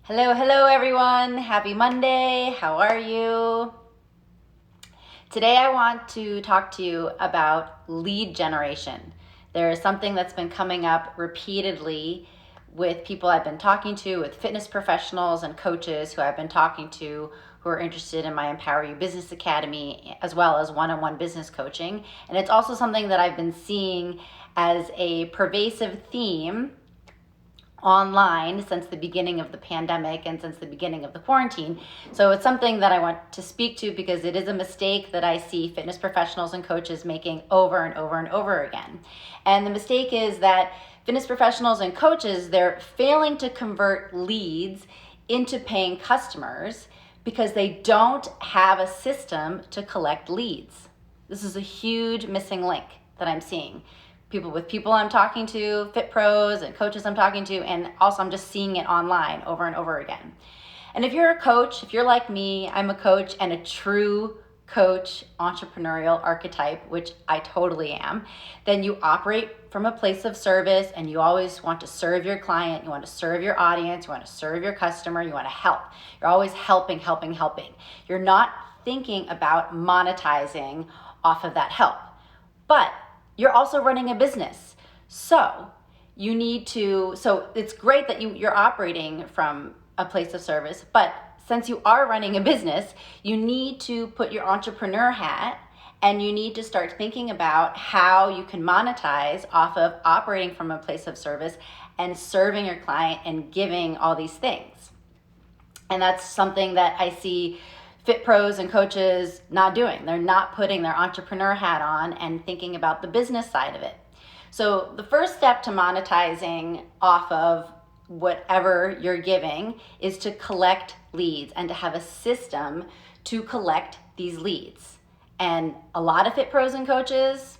Hello everyone. Happy Monday. How are you? Today I want to talk to you about lead generation. There is something that's been coming up repeatedly with people I've been talking to, with fitness professionals and coaches who I've been talking to who are interested in my Empower You Business Academy, as well as one-on-one business coaching. And it's also something that I've been seeing as a pervasive theme online since the beginning of the pandemic and since the beginning of the quarantine. So it's something that I want to speak to because it is a mistake that I see fitness professionals and coaches making over and over and over again. And the mistake is that fitness professionals and coaches, they're failing to convert leads into paying customers because they don't have a system to collect leads. This is a huge missing link that I'm seeing. People I'm talking to, Fitpros and coaches I'm talking to, and also I'm just seeing it online over and over again. And if you're a coach, if you're like me, I'm a coach and a true coach entrepreneurial archetype, which I totally am, then you operate from a place of service and you always want to serve your client, you want to serve your audience, you want to serve your customer, you want to help. You're always helping. You're not thinking about monetizing off of that help. But you're also running a business. So it's great that you're operating from a place of service, but since you are running a business, you need to put your entrepreneur hat and you need to start thinking about how you can monetize off of operating from a place of service and serving your client and giving all these things. And that's something that I see Fitpros and coaches not doing. They're not putting their entrepreneur hat on and thinking about the business side of it. So the first step to monetizing off of whatever you're giving is to collect leads and to have a system to collect these leads. And a lot of Fitpros and coaches,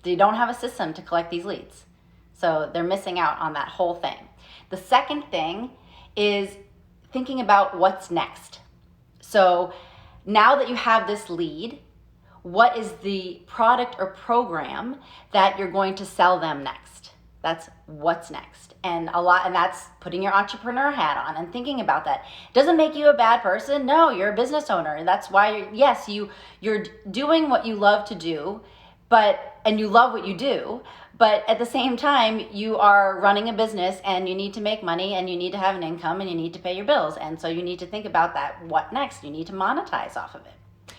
they don't have a system to collect these leads. So they're missing out on that whole thing. The second thing is thinking about what's next. So now that you have this lead, what is the product or program that you're going to sell them next? That's what's next. And that's putting your entrepreneur hat on and thinking about that. It doesn't make you a bad person. No, you're a business owner. And that's why you're doing what you love to do, and you love what you do. But at the same time, you are running a business and you need to make money and you need to have an income and you need to pay your bills. And so you need to think about that. What next? You need to monetize off of it.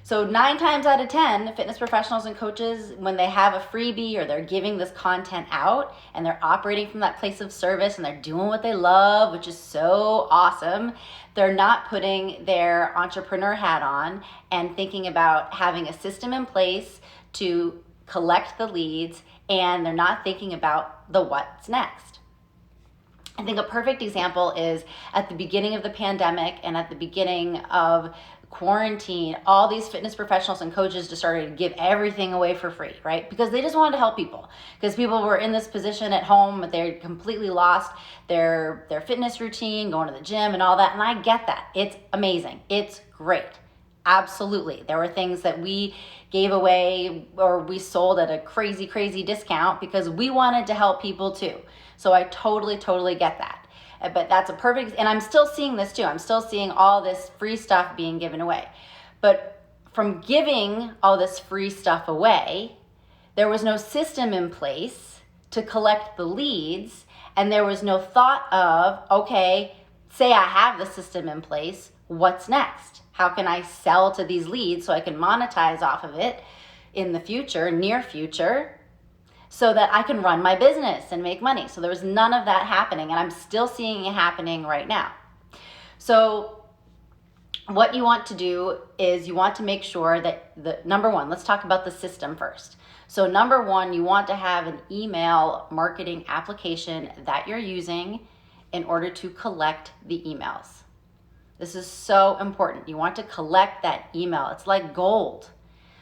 So 9 times out of 10, fitness professionals and coaches, when they have a freebie or they're giving this content out and they're operating from that place of service and they're doing what they love, which is so awesome, they're not putting their entrepreneur hat on and thinking about having a system in place to collect the leads, and they're not thinking about the what's next. I think a perfect example is at the beginning of the pandemic and at the beginning of quarantine, all these fitness professionals and coaches just started to give everything away for free, right? Because they just wanted to help people. Because people were in this position at home, but they completely lost their fitness routine, going to the gym and all that. And I get that. It's amazing. It's great. Absolutely. There were things that we gave away or we sold at a crazy discount because we wanted to help people too. So I totally get that. But that's a perfect, and I'm still seeing this too. I'm still seeing all this free stuff being given away. But from giving all this free stuff away, there was no system in place to collect the leads, and there was no thought of, okay, say I have the system in place, what's next? How can I sell to these leads so I can monetize off of it in the future, near future, so that I can run my business and make money? So there was none of that happening, and I'm still seeing it happening right now. So what you want to do is you want to make sure that number one, let's talk about the system first. So number one, you want to have an email marketing application that you're using in order to collect the emails. This is so important. You want to collect that email. It's like gold.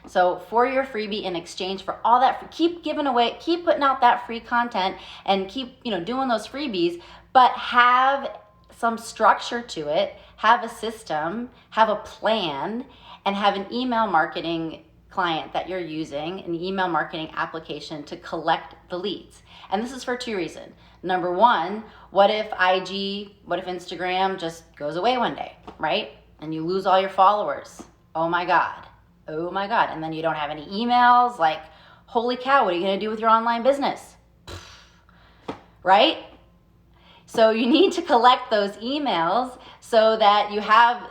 So for your freebie, in exchange for all that, keep giving away, keep putting out that free content and keep, doing those freebies, but have some structure to it, have a system, have a plan, and have an email marketing client that you're using an email marketing application to collect the leads. And this is for two reasons. Number one, what if Instagram just goes away one day, right? And you lose all your followers. Oh my God. And then you don't have any emails. Like, holy cow, what are you going to do with your online business? Right? So you need to collect those emails so that you have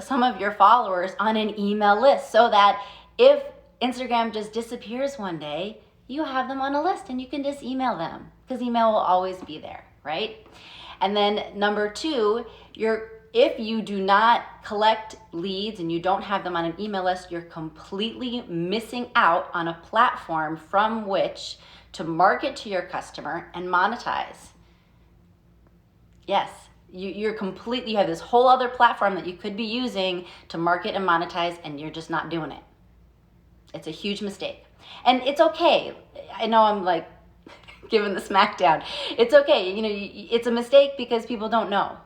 some of your followers on an email list, so that if Instagram just disappears one day, you have them on a list and you can just email them, because email will always be there, right? And then number two, if you do not collect leads and you don't have them on an email list, you're completely missing out on a platform from which to market to your customer and monetize. Yes, you have this whole other platform that you could be using to market and monetize, and you're just not doing it. It's a huge mistake. And it's okay. I know I'm like giving the smackdown. It's okay. It's a mistake because people don't know.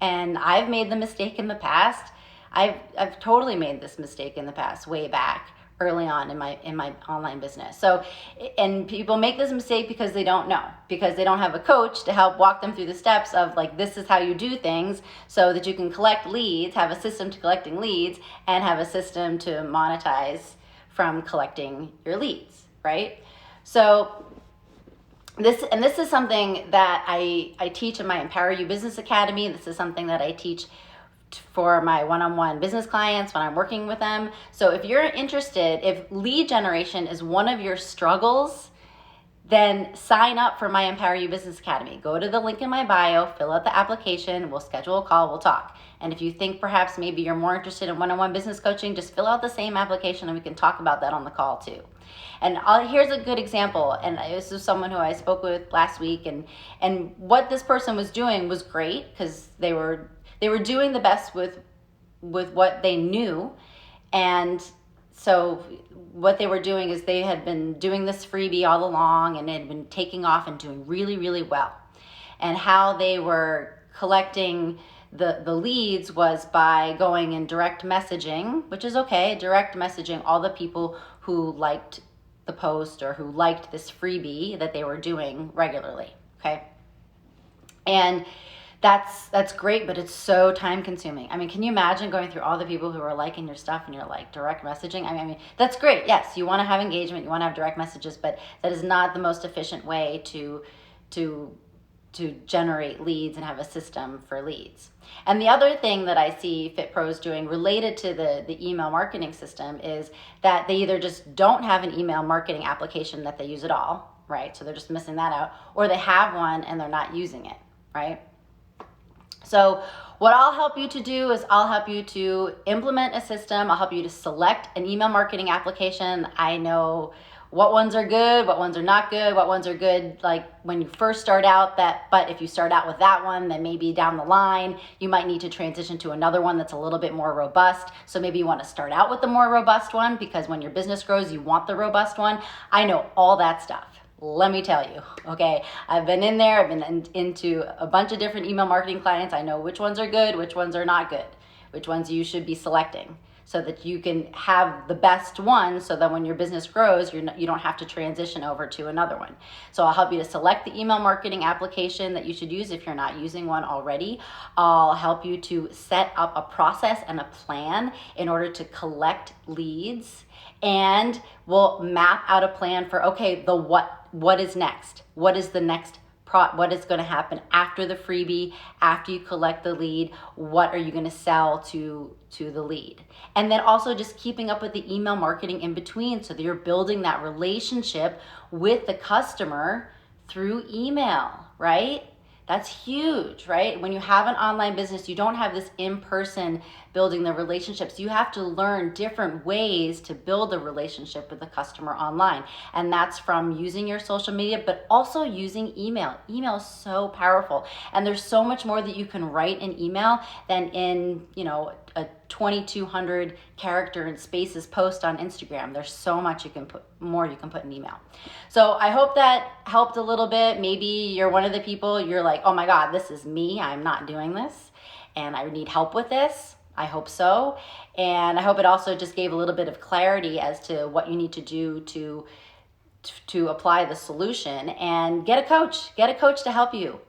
And I've made the mistake in the past. I've totally made this mistake in the past, way back early on in my online business. So, and people make this mistake because they don't know, because they don't have a coach to help walk them through the steps of like, this is how you do things so that you can collect leads, have a system to collecting leads, and have a system to monetize from collecting your leads, right? So this is something that I teach in my Empower You Business Academy. This is something that I teach for my one-on-one business clients when I'm working with them. So if you're interested, if lead generation is one of your struggles, then sign up for my Empower You Business Academy. Go to the link in my bio, fill out the application, we'll schedule a call, we'll talk. And if you think perhaps maybe you're more interested in one-on-one business coaching, just fill out the same application and we can talk about that on the call too. And here's a good example. And this is someone who I spoke with last week, and what this person was doing was great, because they were doing the best with what they knew. And so what they were doing is they had been doing this freebie all along, and it had been taking off and doing really, really well. And how they were collecting the leads was by going in direct messaging, which is okay, direct messaging all the people who liked the post or who liked this freebie that they were doing regularly, okay? And that's great, but it's so time consuming. I mean, can you imagine going through all the people who are liking your stuff and you're like direct messaging? I mean, that's great. Yes, you want to have engagement, you want to have direct messages, but that is not the most efficient way to generate leads and have a system for leads. And the other thing that I see Fitpros doing related to the email marketing system is that they either just don't have an email marketing application that they use at all, right? So they're just missing that out, or they have one and they're not using it, right? So what I'll help you to do is I'll help you to implement a system. I'll help you to select an email marketing application. I know what ones are good, what ones are not good, what ones are good like when you first start out, but if you start out with that one, then maybe down the line, you might need to transition to another one that's a little bit more robust. So maybe you want to start out with the more robust one, because when your business grows, you want the robust one. I know all that stuff. Let me tell you, okay? I've been in there, I've been into a bunch of different email marketing clients. I know which ones are good, which ones are not good, which ones you should be selecting, so that you can have the best one, so that when your business grows, you don't have to transition over to another one. So I'll help you to select the email marketing application that you should use if you're not using one already. I'll help you to set up a process and a plan in order to collect leads, and we'll map out a plan for, okay, what is next? What is the next what is going to happen after the freebie, after you collect the lead? What are you going to sell to the lead? And then also just keeping up with the email marketing in between, so that you're building that relationship with the customer through email, right? That's huge, right? When you have an online business, you don't have this in-person building the relationships. You have to learn different ways to build a relationship with the customer online. And that's from using your social media, but also using email. Email is so powerful. And there's so much more that you can write in email than in, a 2,200 character and spaces post on Instagram. There's so much you can put in email. So I hope that helped a little bit. Maybe you're one of the people, you're like, oh my God, this is me. I'm not doing this and I need help with this. I hope so. And I hope it also just gave a little bit of clarity as to what you need to do to apply the solution, and get a coach to help you.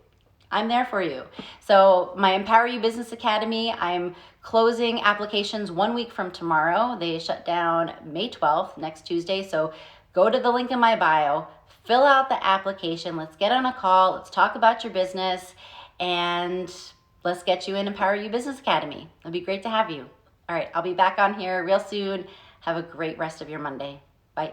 I'm there for you. So my Empower You Business Academy, I'm closing applications 1 week from tomorrow. They shut down May 12th, next Tuesday. So go to the link in my bio, fill out the application. Let's get on a call. Let's talk about your business, and let's get you in Empower You Business Academy. It'll be great to have you. All right, I'll be back on here real soon. Have a great rest of your Monday. Bye.